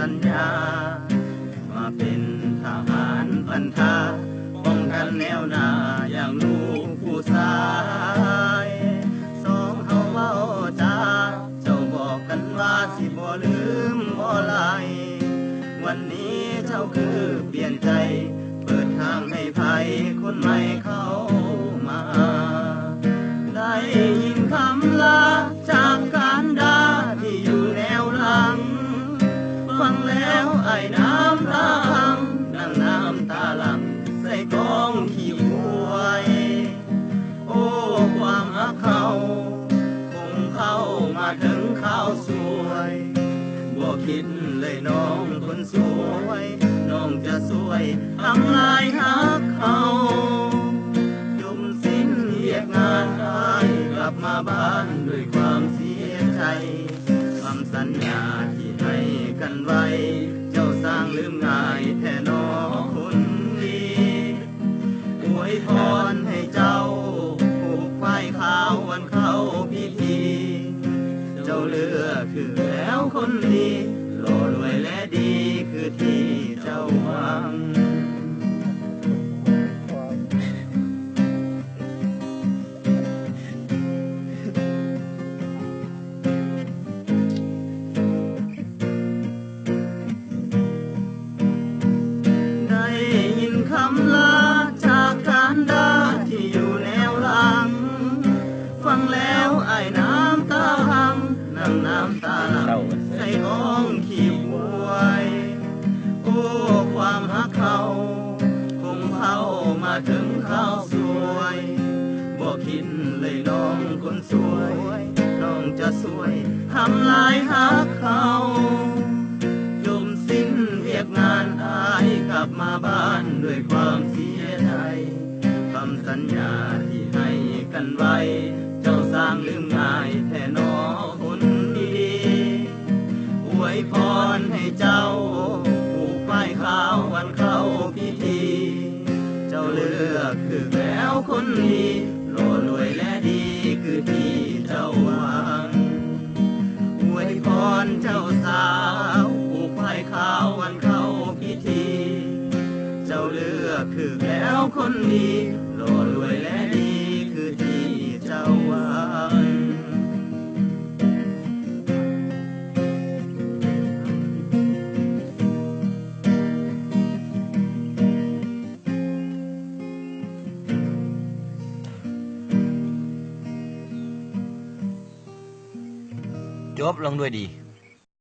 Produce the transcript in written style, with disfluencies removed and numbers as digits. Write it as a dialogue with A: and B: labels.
A: สัญญามาเป็นทหารพันธาป้องกันแนวหน้าอย่างลูกผู้ชายสองเฮาเว้าจาเจ้าบอกกันว่าสิบ่ลืมบ่ลายวันนี้เจ้าคือเปลี่ยนใจเปิดทางให้ไผคนใหม่เข้ามาได้ยินคำลาจากการด่าที่อยู่แนวหลังฟังแล้วไอ้น้ำตาพังนั่งน้ำตาหลังใส่กองขี้หวยโอ้ความรักเขาคงเข้ามาถึงข้าวสวยบ่คิดเลยน้องคนสวยน้องจะสวยทำลายหักเขาจุ่มสิ้นเรียกงานได้กลับมาบ้านด้วยความเสียใจคำสัญญาที่ให้กันไว้เจ้าสร้างลืมง่ายแท้น้อคนดีอวยพรให้เจ้าผูกไฟขาววันเข้าพิธีเจ้าเลือกคือแล้วคนดีหล่อรวยและดีคือที่เจ้าหวังได้ยินคำลาจากการด่าที่อยู่แนวหลังฟังแล้วไอ้น้ำตาพังนั่งน้ำตาหลังใส่ห้องขี้หวยโอ้ความรักเขาคงเข้ามาถึงข้าวสวยบ่คิดเลยน้องคนสวยน้องจะสวยทำลายหักเขาจมสิ้นเรียกงานอายกลับมาบ้านด้วยความเสียใจคำสัญญาที่ให้กันไว้เจ้าสร้างลืมง่ายแท้น้อคนดีอวยพรให้เจ้าผูกป้ายขาววันเข้าพิธีเจ้าเลือกคือแล้วคนดีหล่อรวยและดีคือที่เจ้าหวังอวยพรเจ้าสาวผูกป้ายขาววันเข้าพิธีเจ้าเลือกคือแล้วคนดีหล่อรวยและดีคือที่เจ้าหวัง
B: จบลงด้วยดี